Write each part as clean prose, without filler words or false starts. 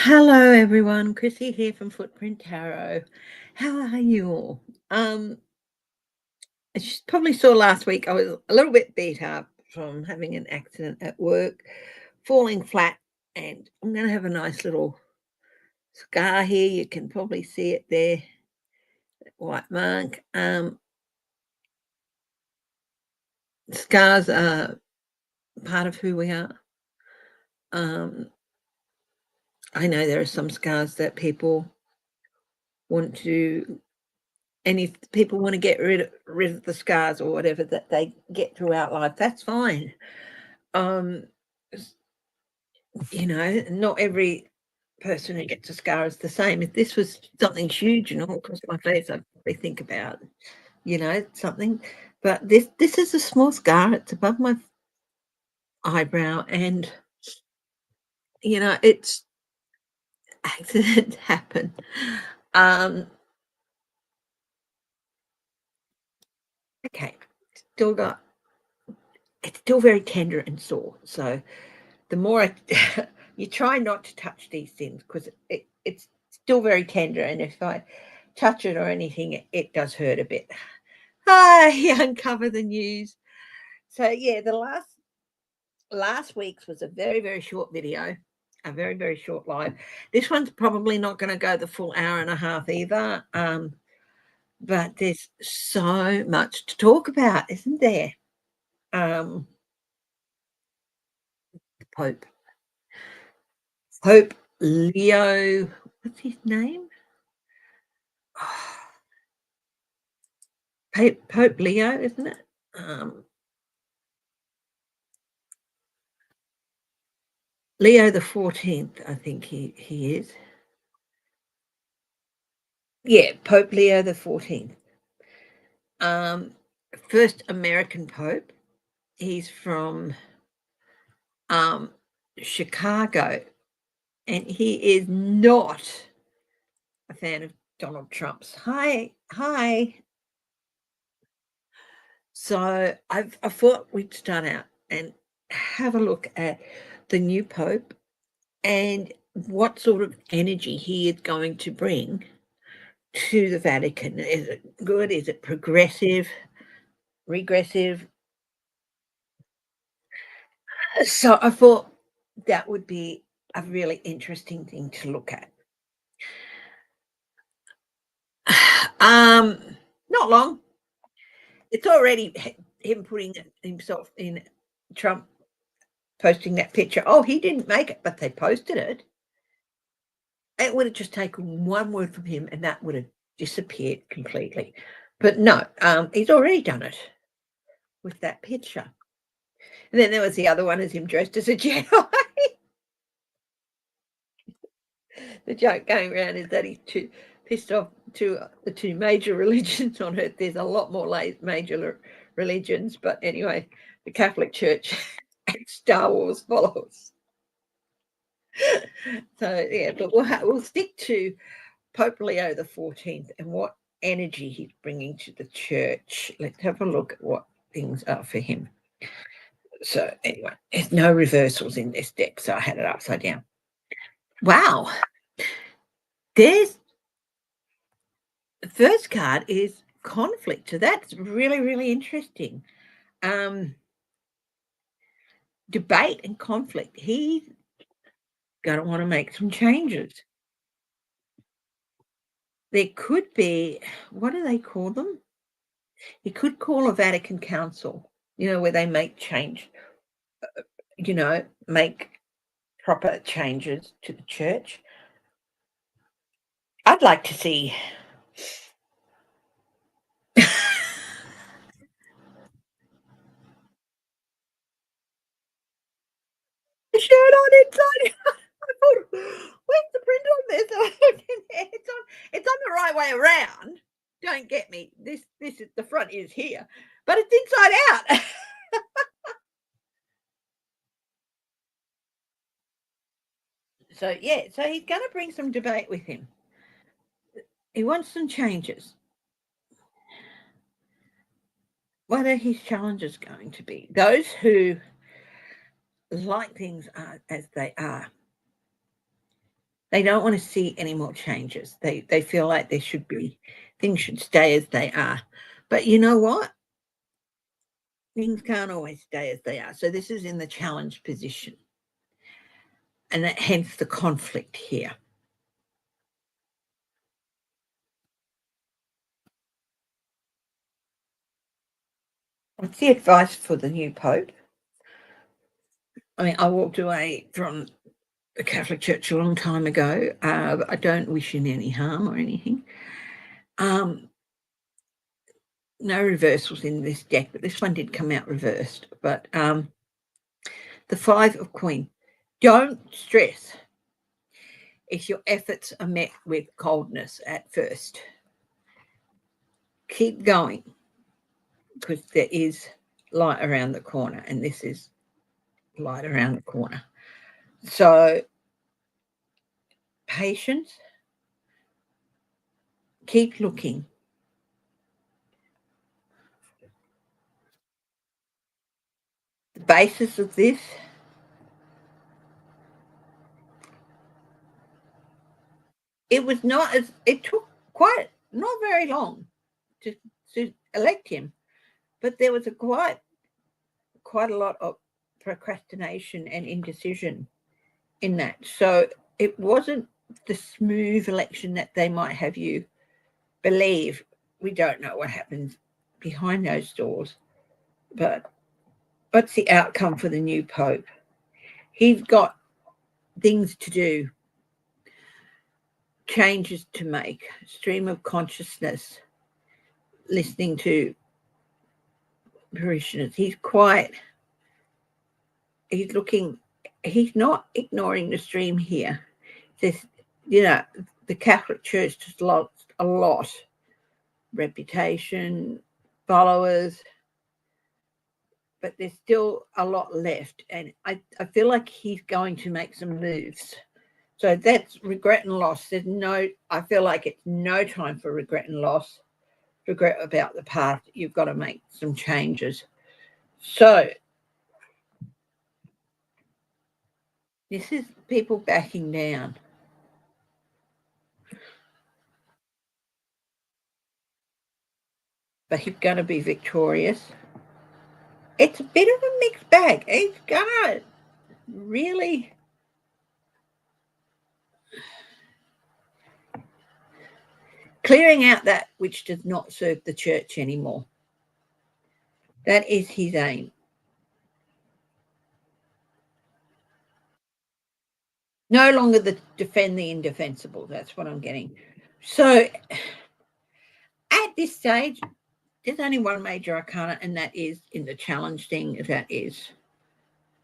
Hello, everyone. Chrissy here from Footprint Tarot. How are you all? As you probably saw last week, I was a little bit beat up from having an accident at work, falling flat, and I'm going to have a nice little scar here. You can probably see it there, that white mark. Scars are part of who we are. I know there are some scars that people want to. And if people want to get rid of the scars or whatever that they get throughout life, that's fine. Um, not every person who gets a scar is the same. If this was something huge and all across my face, I'd probably think about, something. But this is a small scar. It's above my eyebrow, and it's accidents happen. Um, okay, still got. It's still very tender and sore, so the more you try not to touch these things because it's still very tender, and if I touch it or anything, it does hurt a bit. Uncover the news. So yeah, the last week's was a very, very short video, a very, very short live. This one's probably not going to go the full hour and a half either. But there's so much to talk about, isn't there? The Pope Leo, what's his name? Pope Leo, isn't it? Leo the 14th, I think he is. Yeah, Pope Leo the 14th. First American Pope. He's from Chicago, and he is not a fan of Donald Trump's. Hi. So I thought we'd start out and have a look at the new Pope and what sort of energy he is going to bring to the Vatican. Is it good? Is it progressive? Regressive? So I thought that would be a really interesting thing to look at. Um, Not long. It's already him putting himself in Trump posting that picture. Oh, he didn't make it, but they posted it. It would have just taken one word from him and that would have disappeared completely. But no, he's already done it with that picture. And then there was the other one as him dressed as a Jedi. The joke going around is that he's too pissed off to the two major religions on earth. There's a lot more major religions, but anyway, the Catholic Church and Star Wars followers. So yeah, but we'll stick to Pope Leo the 14th and what energy he's bringing to the church. Let's have a look at what things are for him. So anyway, there's no reversals in this deck, so I had it upside down. Wow. There's the first card is conflict. So that's really, really interesting. Debate and conflict. He's going to want to make some changes. There could be, what do they call them? He could call a Vatican Council, where they make change, make proper changes to the church. I'd like to see the shirt on inside. Where's the print on this? It's on the right way around. Don't get me. This is the front is here, but it's inside out. So yeah, so he's going to bring some debate with him. He wants some changes. What are his challenges going to be? Those who like things as they are They don't want to see any more changes. They feel like there should be things should stay as they are. But you know what? Things can't always stay as they are. So this is in the challenge position. And that, hence the conflict here. What's the advice for the new Pope? I mean, I walked away from the Catholic Church a long time ago. I don't wish him any harm or anything. No reversals in this deck, but this one did come out reversed. But the Five of Queen. Don't stress if your efforts are met with coldness at first. Keep going, because there is light around the corner, and this is light around the corner. So patience, keep looking. The basis of this, it was not as, it took quite not very long to elect him, but there was quite a lot of procrastination and indecision in that. So it wasn't the smooth election that they might have you believe. We don't know what happens behind those doors, but what's the outcome for the new Pope? He's got things to do, changes to make, stream of consciousness, listening to parishioners. He's looking, he's not ignoring the stream here. This, the Catholic Church has lost a lot. Reputation, followers, but there's still a lot left. And I feel like he's going to make some moves. So that's regret and loss. I feel like it's no time for regret and loss, regret about the past. You've got to make some changes. So this is people backing down. But he's going to be victorious. It's a bit of a mixed bag. He's going to really clearing out that which does not serve the church anymore. That is his aim. No longer defend the indefensible. That's what I'm getting. So at this stage, there's only one major arcana, and that is in the challenge thing. That is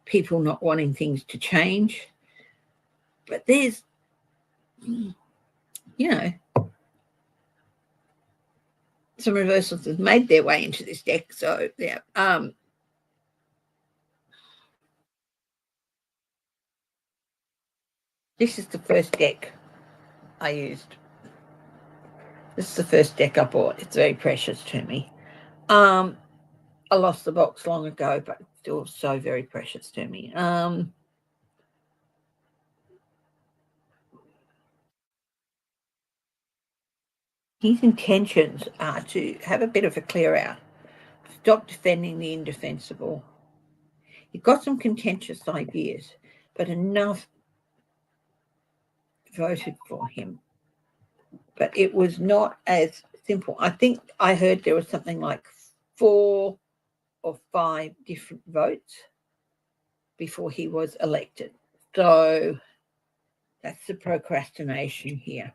people not wanting things to change. But there's, some reversals have made their way into this deck. So yeah, this is the first deck I used. This is the first deck I bought. It's very precious to me. I lost the box long ago, but it's still so very precious to me. His intentions are to have a bit of a clear out, stop defending the indefensible. You've got some contentious ideas, but enough voted for him. But it was not as simple. I think I heard there was something like 4 or 5 different votes before he was elected. So that's the procrastination here.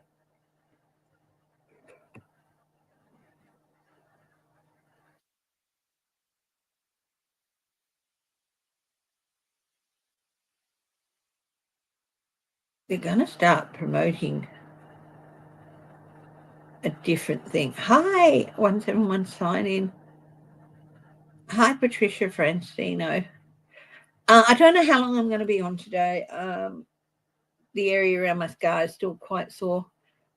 They're going to start promoting a different thing. Hi, 171 sign in. Hi, Patricia Francino. I don't know how long I'm going to be on today. The area around my scar is still quite sore,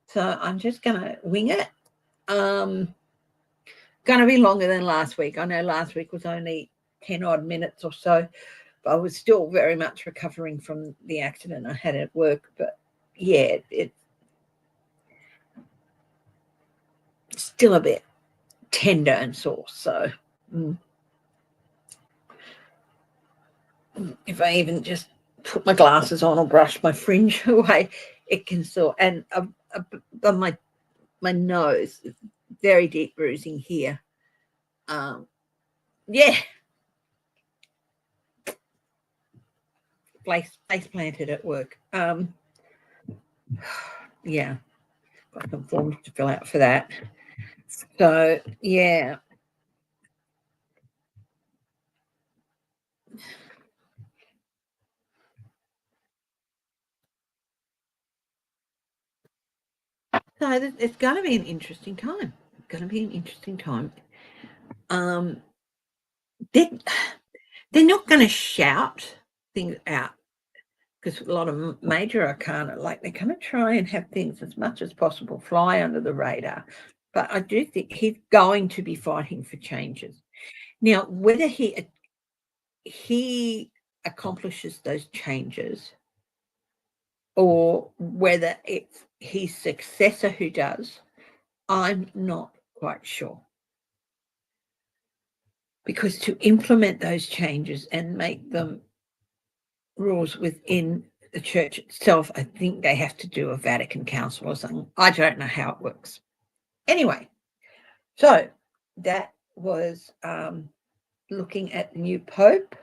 so I'm just going to wing it. Going to be longer than last week. I know last week was only 10 odd minutes or so, but I was still very much recovering from the accident I had at work. But yeah, it's still a bit tender and sore. So mm, if I even just put my glasses on or brush my fringe away, it can sore. And on my nose, very deep bruising here. Um, yeah, face planted at work. Yeah, got some forms to fill out for that. So yeah, so it's going to be an interesting time. It's going to be an interesting time. Um, they they're not going to shout things out because a lot of major arcana, like they're going to try and have things as much as possible fly under the radar. But I do think he's going to be fighting for changes. Now, whether he accomplishes those changes or whether it's his successor who does, I'm not quite sure. Because to implement those changes and make them rules within the church itself, I think they have to do a Vatican Council or something. I don't know how it works. Anyway, so that was looking at the new Pope,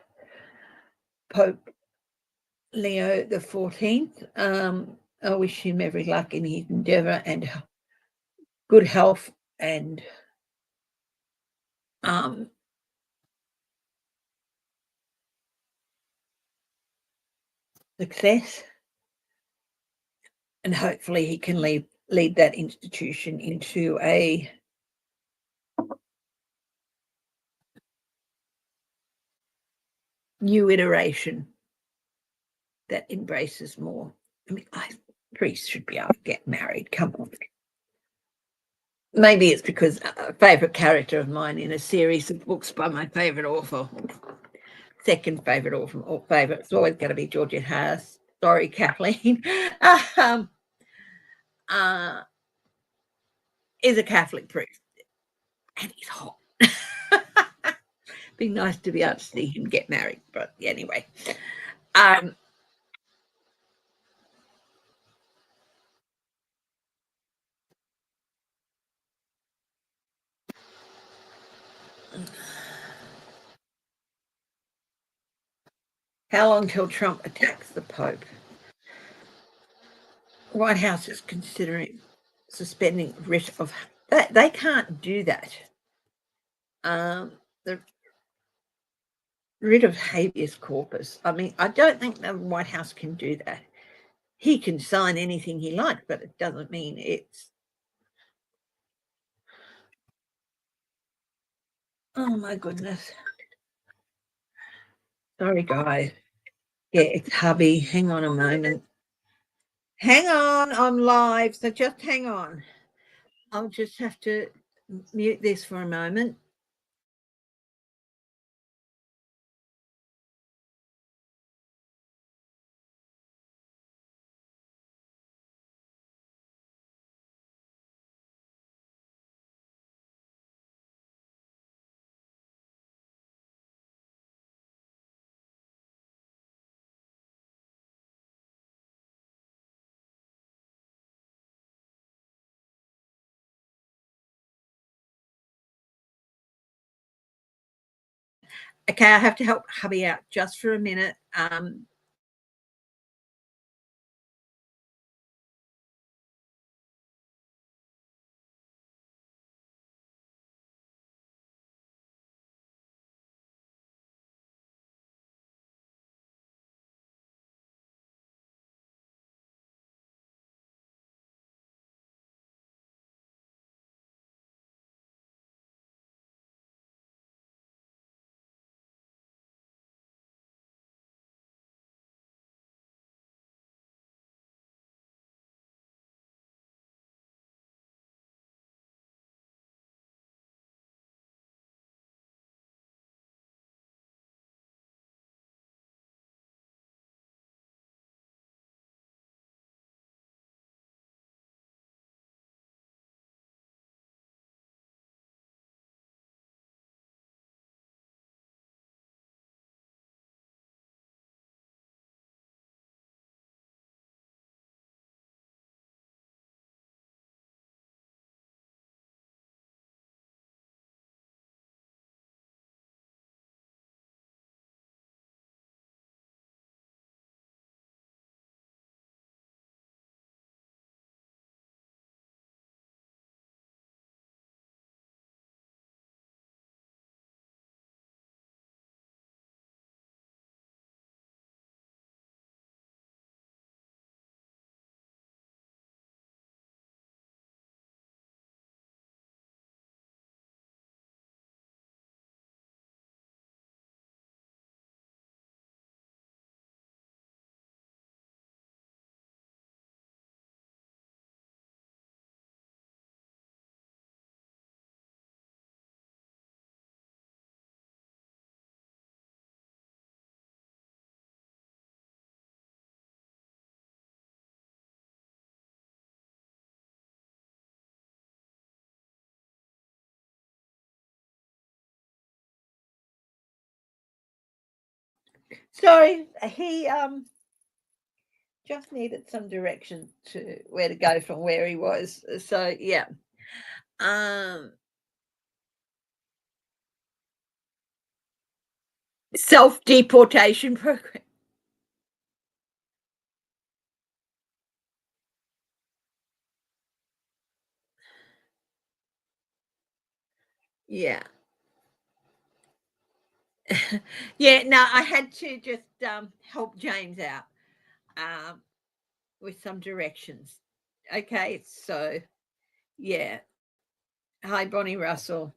Pope Leo the 14th. I wish him every luck in his endeavour and good health and um, success. And hopefully he can lead that institution into a new iteration that embraces more. I mean, priests should be able to get married. Come on. Maybe it's because a favourite character of mine in a series of books by my favourite author, second favourite author, or favourite, it's always going to be Georgia Harris. Sorry, Kathleen. um, uh, is a Catholic priest, and he's hot. Be nice to be able to see him get married, but anyway. Um, how long till Trump attacks the Pope? White House is considering suspending writ of. They can't do that. The writ of habeas corpus. I mean, I don't think the White House can do that. He can sign anything he likes, but it doesn't mean it's. Oh my goodness. Sorry, guys. Yeah, it's hubby. Hang on a moment. Hang on, I'm live, so just hang on. I'll just have to mute this for a moment. Okay, I have to help hubby out just for a minute. Sorry, he just needed some direction to where to go from where he was. So yeah. Um Self-deportation program. Yeah. Yeah, no, I had to just help James out um with some directions. Okay, so yeah. Hi, Bonnie Russell.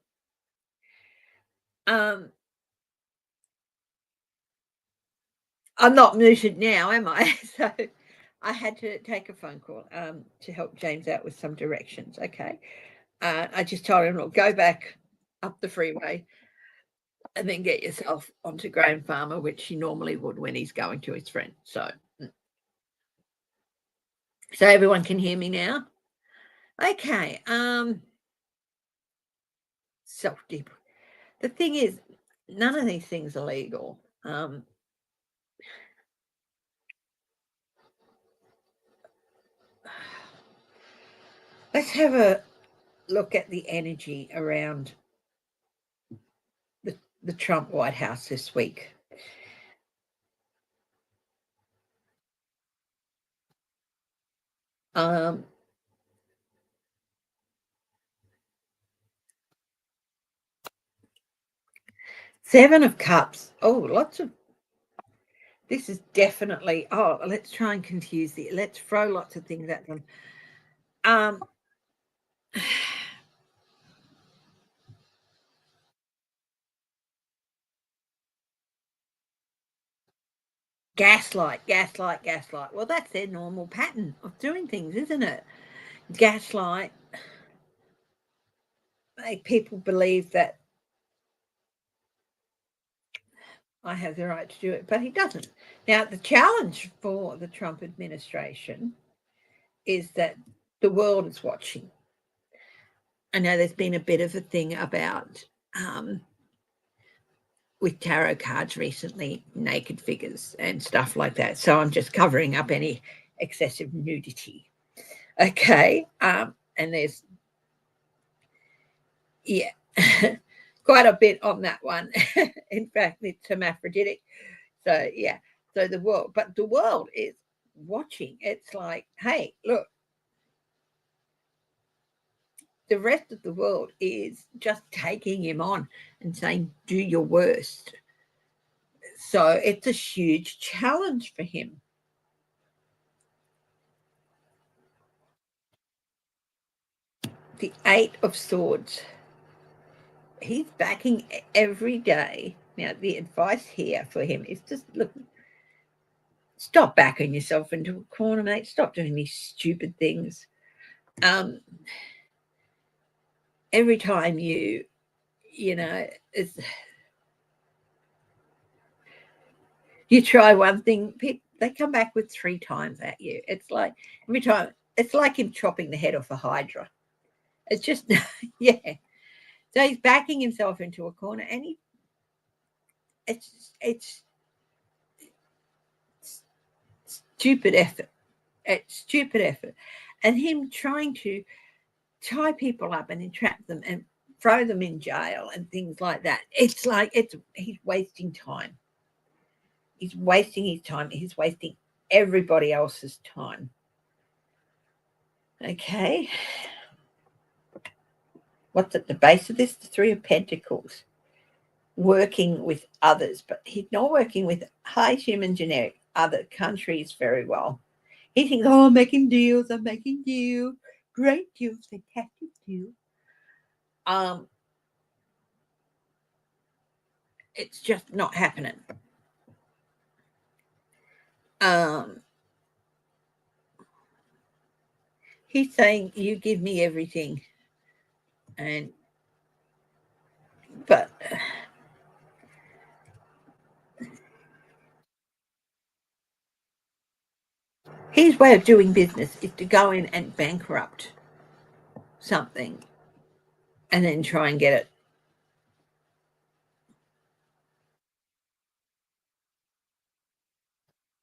Um I'm not muted now, am I? So I had to take a phone call to help James out with some directions. Okay. I just told him, look, go back up the freeway and then get yourself onto Graham Farmer, which he normally would when he's going to his friend. So everyone can hear me now. Okay. Self deep. The thing is, none of these things are legal. Let's have a look at the energy around the Trump White House this week. Um, 7 of Cups. Oh, lots of this is definitely. Oh, let's try and confuse the. Let's throw lots of things at them. Um, gaslight, gaslight, gaslight. Well, that's their normal pattern of doing things, isn't it? Gaslight. Make people believe that I have the right to do it, but he doesn't. Now, the challenge for the Trump administration is that the world is watching. I know there's been a bit of a thing about with tarot cards recently, naked figures and stuff like that. So I'm just covering up any excessive nudity. Okay. And there's, yeah, quite a bit on that one. In fact, it's hermaphroditic. So, yeah. So but the world is watching. It's like, hey, look, the rest of the world is just taking him on and saying, do your worst. So it's a huge challenge for him. The 8 of Swords. He's backing every day. Now, the advice here for him is just look, stop backing yourself into a corner, mate. Stop doing these stupid things. Um, every time you know, you try one thing, they come back with 3 times at you. It's like every time, it's like him chopping the head off a hydra. It's just, yeah. So he's backing himself into a corner, and it's stupid effort. It's stupid effort, and him trying to tie people up and entrap them and throw them in jail and things like that. It's like he's wasting time. He's wasting his time. He's wasting everybody else's time. Okay. What's at the base of this? The 3 of Pentacles. Working with others, but he's not working with high human generic other countries very well. He thinks, oh, I'm making deals, great deals, fantastic deals. Um, it's just not happening. Um, he's saying, you give me everything, but his way of doing business is to go in and bankrupt something and then try and get it.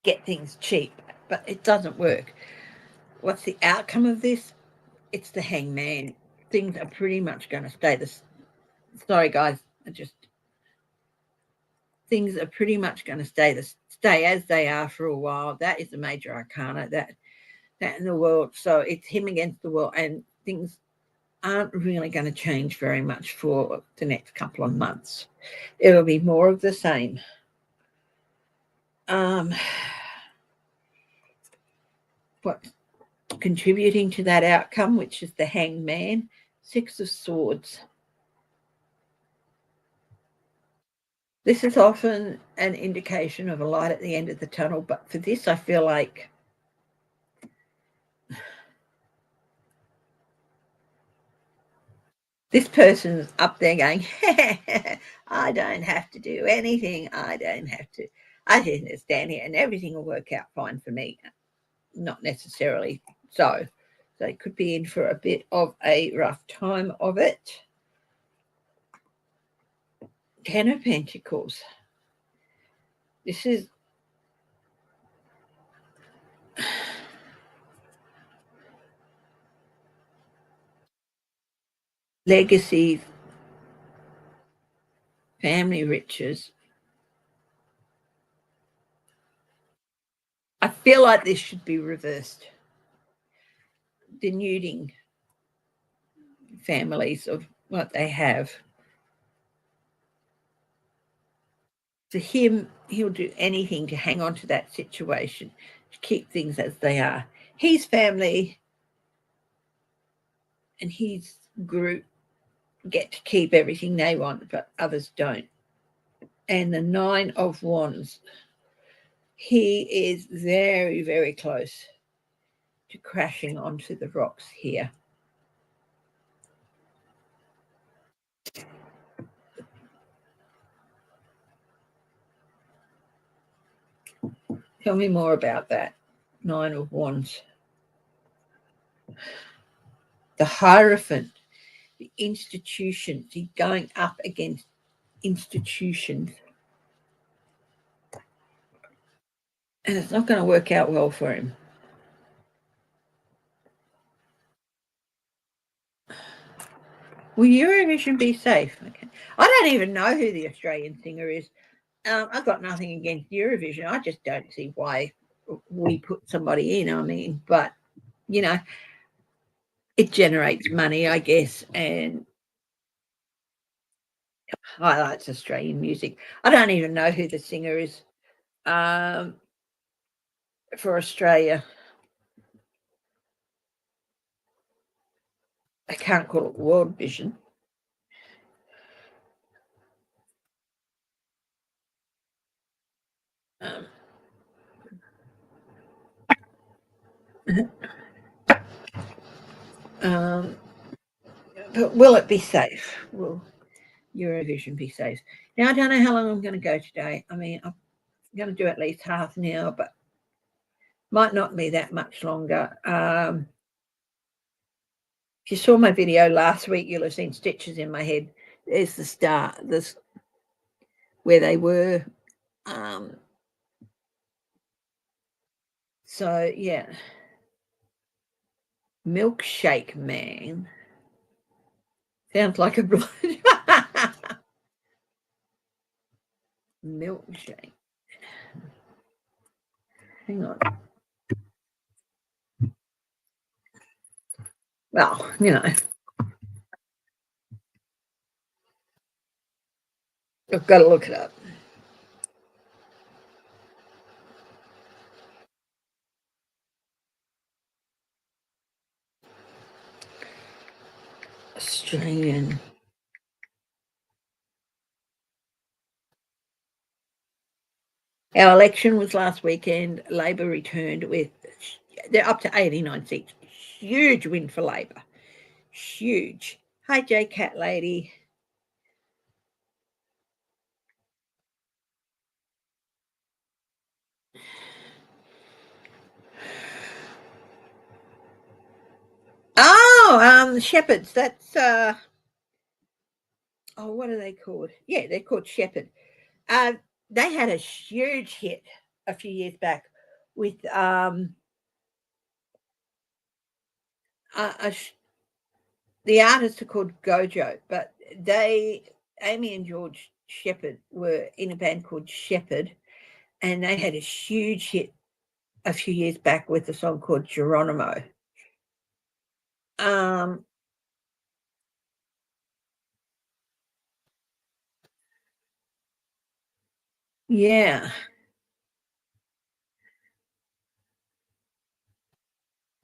get things cheap, but it doesn't work. What's the outcome of this? It's the hangman. Things are pretty much going to stay this. Sorry, guys. Things are pretty much going to stay as they are for a while. That is the major arcana. That in the world. So it's him against the world, and things aren't really going to change very much for the next couple of months. It'll be more of the same. What's contributing to that outcome, which is the hangman? Six of Swords. This is often an indication of a light at the end of the tunnel, but for this, I feel like this person's up there going, I don't have to do anything. I just stand here and everything will work out fine for me. Not necessarily so. They could be in for a bit of a rough time of it. Ten of Pentacles. This is legacies, family riches. I feel like this should be reversed. Denuding families of what they have. For him, he'll do anything to hang on to that situation, to keep things as they are. His family and his group get to keep everything they want, but others don't. And the Nine of Wands. He is very, very close to crashing onto the rocks here. Tell me more about that. Nine of Wands. The Hierophant, the institutions. He's going up against institutions. And it's not going to work out well for him. Will Eurovision be safe? Okay. I don't even know who the Australian singer is. I've got nothing against Eurovision. I just don't see why we put somebody in. I mean, but, you know, it generates money, I guess, and highlights Australian music. I don't even know who the singer is for Australia. I can't call it World Vision. But will it be safe? Will Eurovision be safe? Now, I don't know how long I'm going to go today. I mean, I'm going to do at least half an hour, but might not be that much longer. If you saw my video last week, you'll have seen stitches in my head. There's the star, this where they were. So yeah, milkshake man sounds like a blood. Milkshake. Hang on. Well, you know, I've got to look it up. Australian. Our election was last weekend. Labor returned with, they're up to 89 seats. Huge win for Labor. Huge. Hi, J Cat Lady. Oh, shepherds. That's what are they called? Yeah, they're called shepherd. They had a huge hit a few years back with a the artists are called Gojo, but Amy and George Shepherd were in a band called Shepherd, and they had a huge hit a few years back with a song called Geronimo. Um, yeah,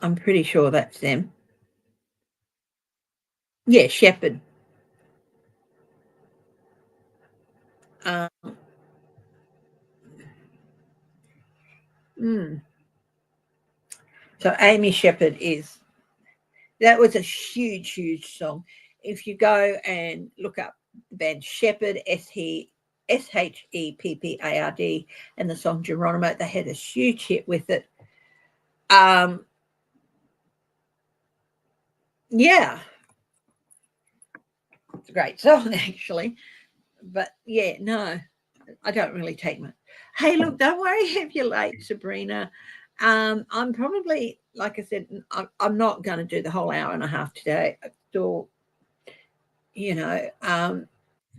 I'm pretty sure that's them. Yeah, Shepherd. Um, mm. So Amy Shepherd is that was a huge, huge song. If you go and look up the band Shepherd, Sheppard, and the song Geronimo, they had a huge hit with it. Um, yeah, it's a great song actually. But yeah, no, I don't really take much. Hey, look, don't worry if you're late, Sabrina. I'm probably, like I said, I'm not going to do the whole hour and a half today. I still, you know, got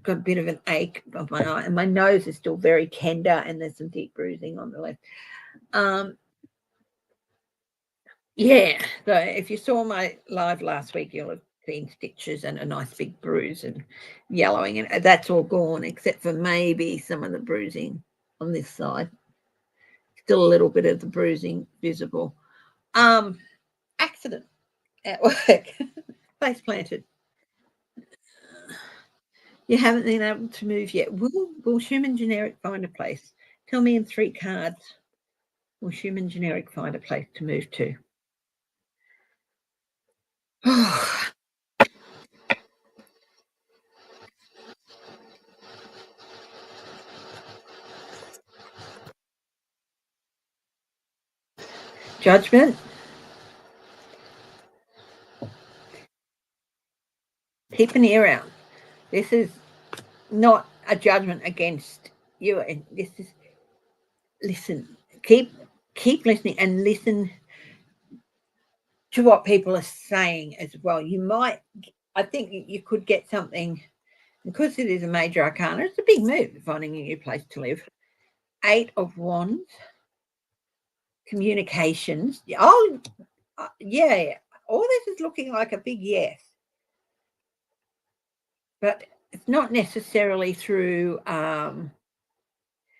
a bit of an ache of my eye, and my nose is still very tender, and there's some deep bruising on the left. Um, yeah. So if you saw my live last week, you'll have seen stitches and a nice big bruise and yellowing, and that's all gone except for maybe some of the bruising on this side. Still a little bit of the bruising visible. Accident at work, face planted. You haven't been able to move yet. Will human generic find a place? Tell me in 3 cards. Will human generic find a place to move to? Judgment. Keep an ear out. This is not a judgment against you, and this is listen. Keep listening and listen to what people are saying as well. You might, I think, you could get something because it is a major arcana. It's a big move finding a new place to live. 8 of Wands, communications. Oh, yeah. All this is looking like a big yes, but it's not necessarily through and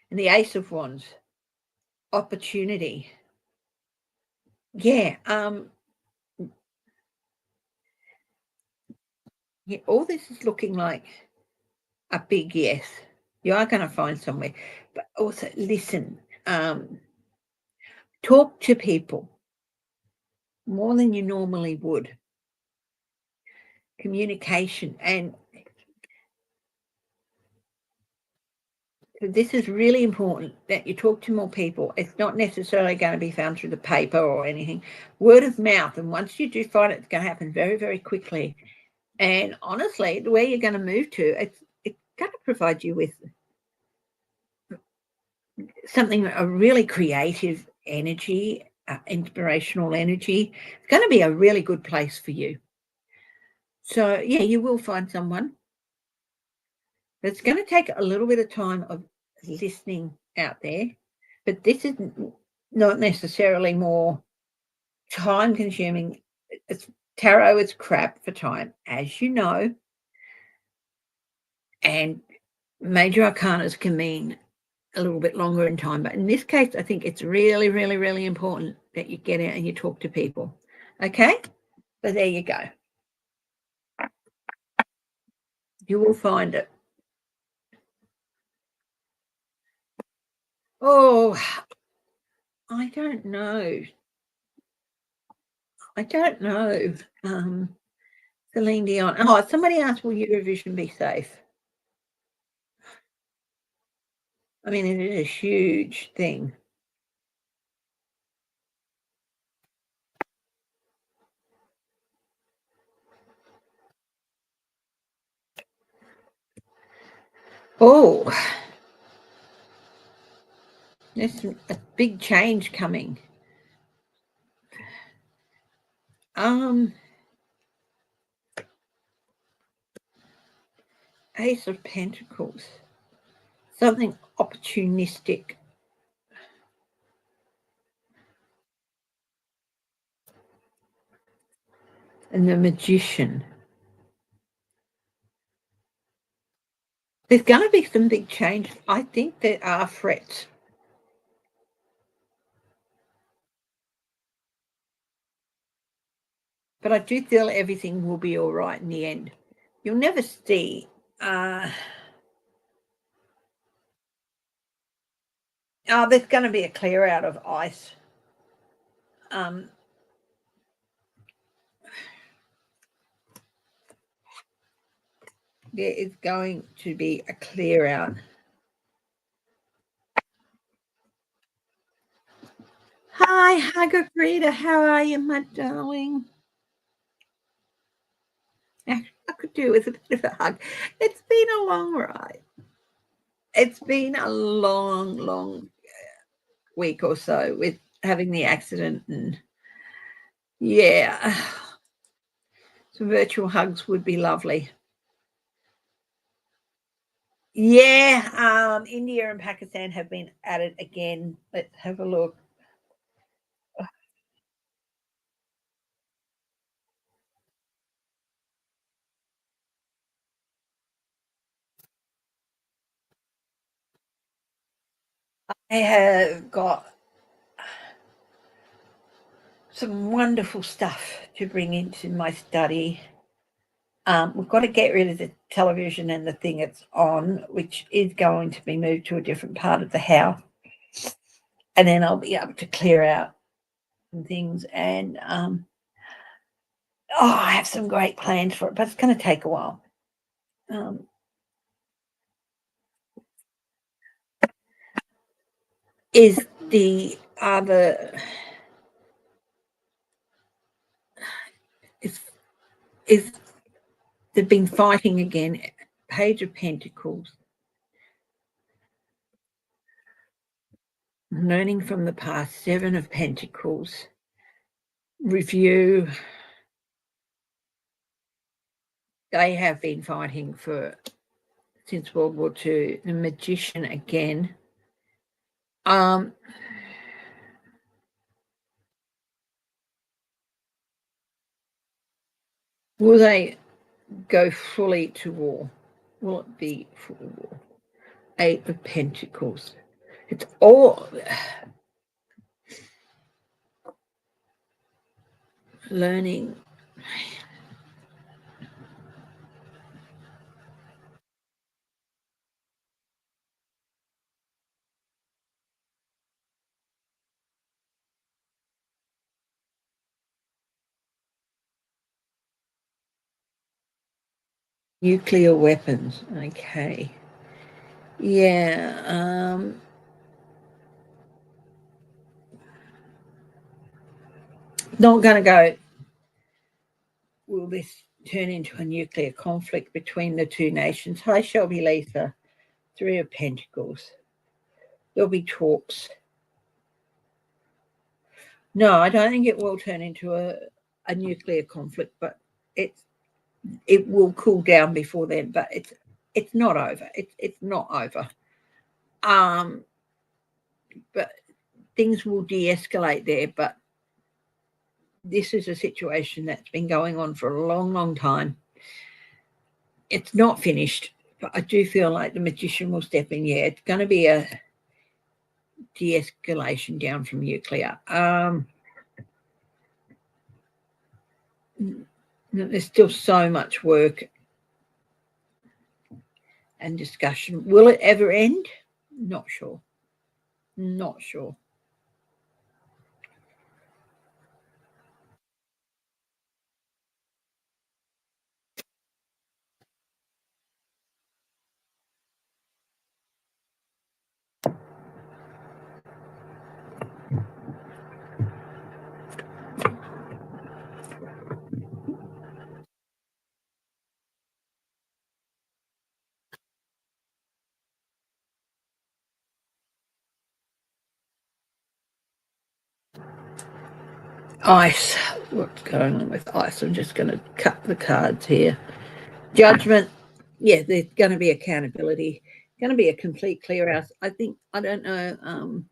the Ace of Wands, opportunity. Yeah, yeah, all this is looking like a big yes. You are going to find somewhere, but also listen. Talk to people more than you normally would. Communication, and this is really important that you talk to more people. It's not necessarily going to be found through the paper or anything. Word of mouth, and once you do find it, it's going to happen very, very quickly. And honestly, the way you're going to move to, it's going to provide you with something, a really creative energy, inspirational energy. It's going to be a really good place for you. So yeah, you will find someone. But it's going to take a little bit of time of listening out there. But this is not necessarily more time consuming. It's tarot is crap for time, as you know, and major arcanas can mean a little bit longer in time. But in this case, I think it's really, really, really important that you get out and you talk to people. Okay? So there you go. You will find it. Oh, I don't know. I don't know. Celine Dion. Oh, somebody asked, will Eurovision be safe? I mean, it is a huge thing. Oh, There's a big change coming. Ace of Pentacles. Something opportunistic. And the Magician. There's going to be some big change. I think there are threats. But I do feel everything will be all right in the end. You'll never see. There's going to be a clear out of ice. There is going to be a clear out. Hi, Hugger how are you, my darling? I could do with a bit of a hug. It's been a long ride. It's been a long week or so with having the accident, and yeah, some virtual hugs would be lovely. Yeah, India and Pakistan have been at it again. Let's have a look. I have got some wonderful stuff to bring into my study. We've got to get rid of the television and the thing it's on, which is going to be moved to a different part of the house. And then I'll be able to clear out some things. And I have some great plans for it, but it's going to take a while. Is the other is they've been fighting again? Page of Pentacles. Learning from the past. Seven of Pentacles. Review. They have been fighting since World War II. The Magician again. Will they go fully to war? Will it be full war? Eight of Pentacles. It's all learning. Nuclear weapons. Okay. Yeah. Not going to go. Will this turn into a nuclear conflict between the two nations? Hi, Shelby Lisa. Three of Pentacles. There'll be talks. No, I don't think it will turn into a nuclear conflict, but it will cool down before then. But it's not over. It's not over. But things will de-escalate there. But this is a situation that's been going on for a long time. It's not finished, but I do feel like the Magician will step in. Yeah, it's going to be a de-escalation down from nuclear. There's still so much work and discussion. Will it ever end? Not sure. Not sure. Ice. What's going on with ice? I'm just going to cut the cards here. Judgment. Yeah, there's going to be accountability. Going to be a complete clear out. I think, I don't know.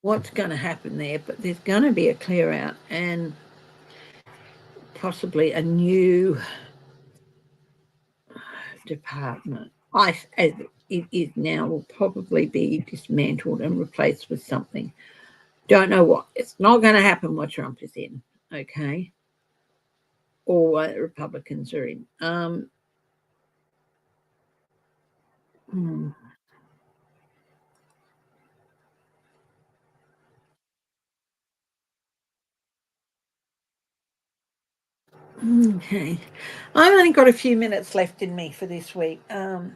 What's going to happen there, but there's going to be a clear out and possibly a new department. ICE, as it is now, will probably be dismantled and replaced with something. Don't know what. It's not going to happen while Trump is in, okay? Or what Republicans are in. Hmm. Okay. I've only got a few minutes left in me for this week. I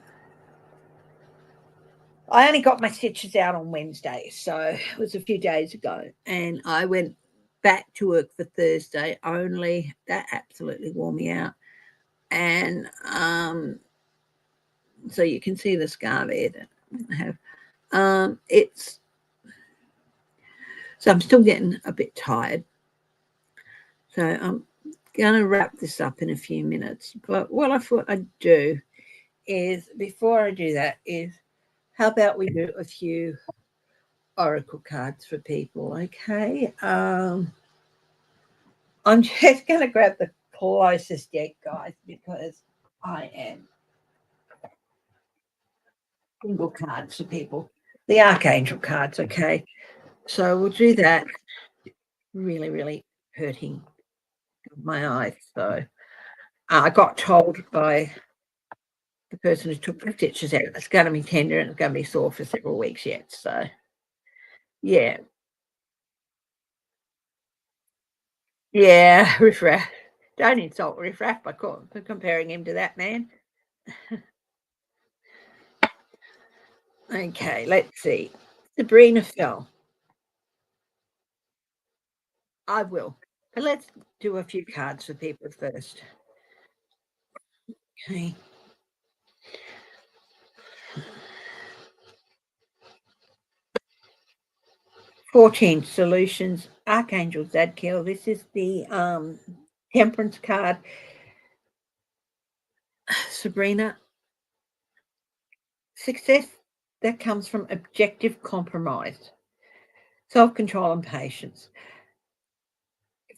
only got my stitches out on Wednesday, so it was a few days ago. And I went back to work for Thursday only. That absolutely wore me out. And so you can see the scar there that I have. It's so I'm still getting a bit tired. So I'm going to wrap this up in a few minutes. But what I thought I'd do is, before I do that, is how about we do a few oracle cards for people, okay? I'm just going to grab the closest deck, guys, because I am single cards for people. The Archangel cards, okay? So we'll do that. Really, really hurting my eyes. So I got told by the person who took the stitches out it's going to be tender and it's going to be sore for several weeks yet. So, yeah. Yeah, riffraff. Don't insult riffraff by comparing him to that man. Okay, let's see. Sabrina fell. I will. But let's do a few cards for people first. Okay. 14 solutions. Archangel Zadkiel. This is the temperance card. Sabrina, success that comes from objective compromise, self-control and patience,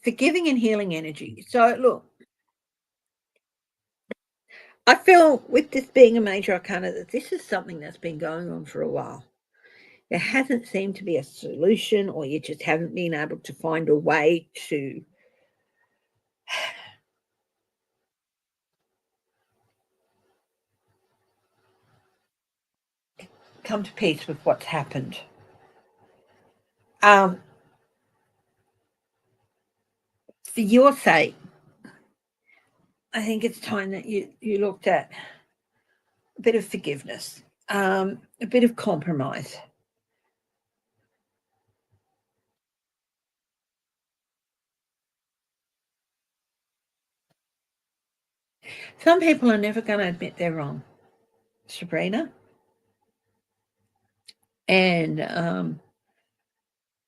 forgiving and healing energy. So look, I feel with this being a major arcana that this is something that's been going on for a while. There hasn't seemed to be a solution, or you just haven't been able to find a way to come to peace with what's happened. Um, for your sake, I think it's time that you looked at a bit of forgiveness, a bit of compromise. Some people are never going to admit they're wrong, Sabrina. And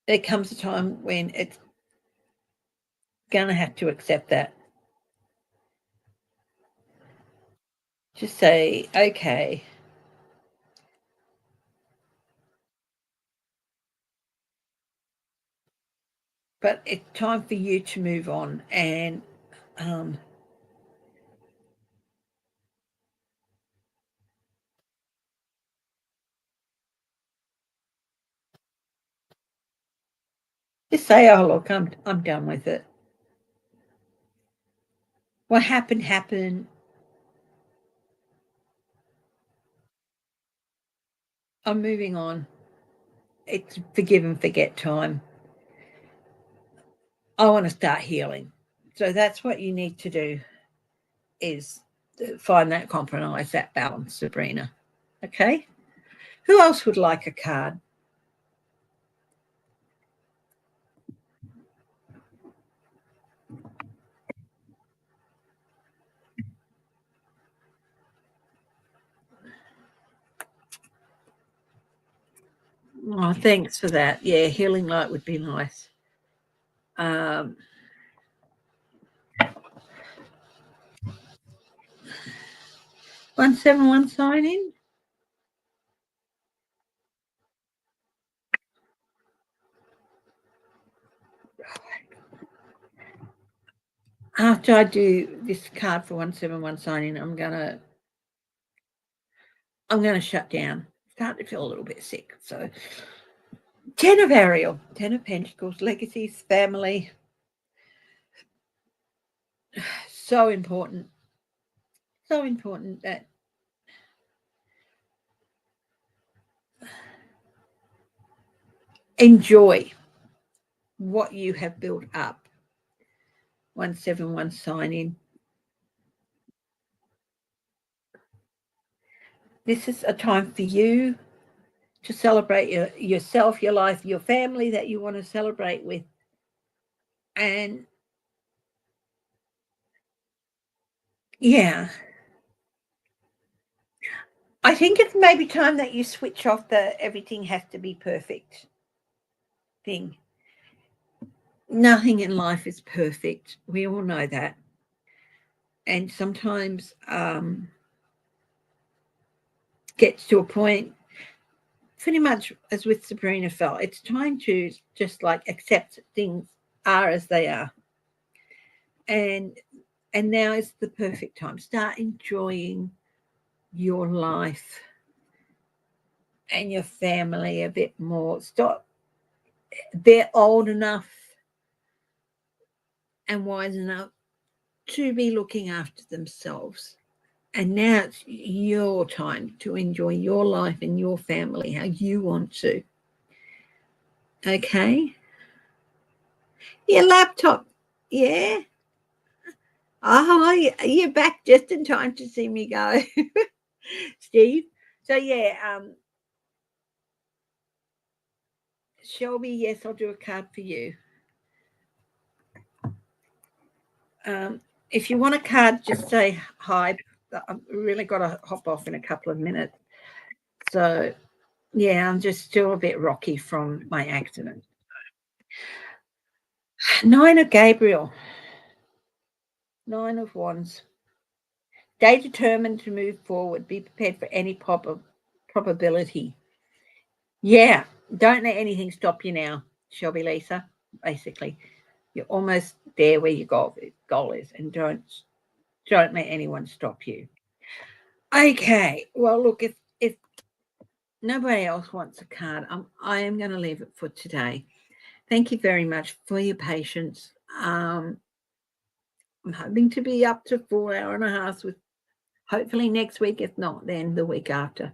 there comes a time when it's going to have to accept that. Just say, okay, but it's time for you to move on and um, just say, oh, look, I'm done with it. What happened, happened. I'm moving on. It's forgive and forget time. I want to start healing. So that's what you need to do is find that compromise, that balance, Sabrina. Okay? Who else would like a card? Oh, thanks for that. Yeah, healing light would be nice. 171 sign in. After I do this card for 171 sign in, I'm gonna shut down. Start to feel a little bit sick. So 10 of Ariel, 10 of Pentacles, legacies, family. So important. So important that enjoy what you have built up. 171 sign in. This is a time for you to celebrate yourself, your life, your family that you want to celebrate with. And yeah, I think it's maybe time that you switch off the everything has to be perfect thing. Nothing in life is perfect. We all know that. And sometimes gets to a point, pretty much as with Sabrina felt, it's time to just like accept things are as they are. And now is the perfect time. Start enjoying your life and your family a bit more. Stop. They're old enough and wise enough to be looking after themselves. And now it's your time to enjoy your life and your family how you want to. Okay? Your laptop. Yeah. Oh, you're back just in time to see me go, Steve. So, yeah, Shelby, yes, I'll do a card for you. If you want a card, just say hi. I've really got to hop off in a couple of minutes. So, yeah, I'm just still a bit rocky from my accident. 9 of Gabriel. 9 of Wands. Stay determined to move forward. Be prepared for any probability. Yeah, don't let anything stop you now, Shelby Lisa, basically. You're almost there where your goal is, and don't let anyone stop you. Okay, well, look, if nobody else wants a card, I am going to leave it for today. Thank you very much for your patience. I'm hoping to be up to 4 hour and a half with hopefully next week. If not, then the week after.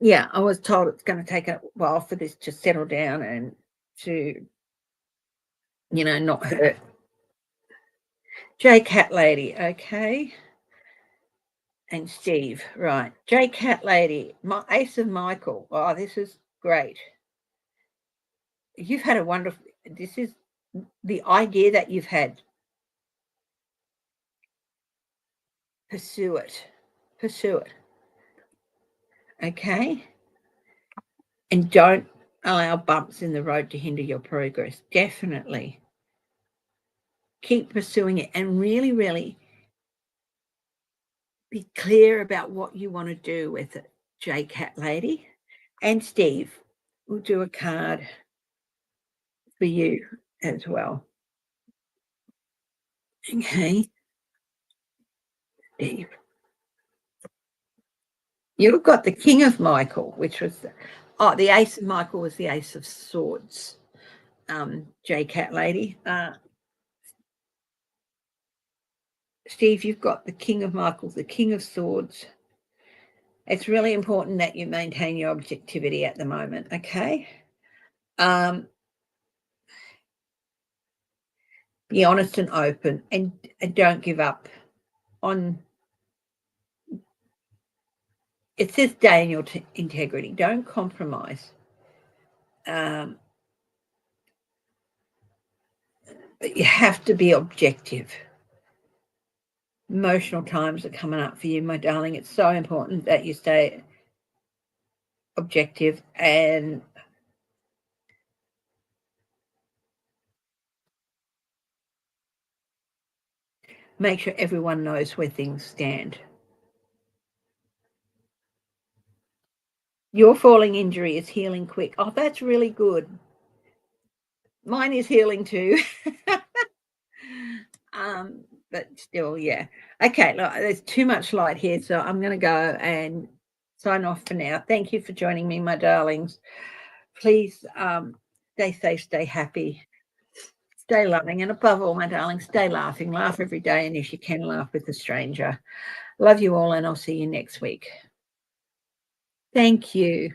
Yeah, I was told it's going to take a while for this to settle down and to, not hurt. J Cat Lady, okay. And Steve, right. J Cat Lady, my Ace of Michael. Oh, this is great. You've had a wonderful, this is the idea that you've had. Pursue it. Pursue it. Okay. And don't allow bumps in the road to hinder your progress. Definitely. Keep pursuing it and really, really be clear about what you want to do with it, J Cat Lady. And Steve, we'll do a card for you as well. Okay, Steve. You've got the King of Michael, which was the Ace of Michael was the Ace of Swords. J Cat Lady. Steve, you've got the King of Michael, the King of Swords. It's really important that you maintain your objectivity at the moment, okay? Be honest and open, and don't give up on. It says stay in your integrity. Don't compromise. But you have to be objective. emotional times are coming up for you, my darling. It's so important that you stay objective and make sure everyone knows where things stand. Your falling injury is healing quick. Oh, that's really good. Mine is healing too. But still, yeah. Okay, look, there's too much light here, so I'm going to go and sign off for now. Thank you for joining me, my darlings. Please stay safe, stay happy, stay loving, and above all, my darling, stay laughing. Laugh every day, and if you can, laugh with a stranger. Love you all, and I'll see you next week. Thank you.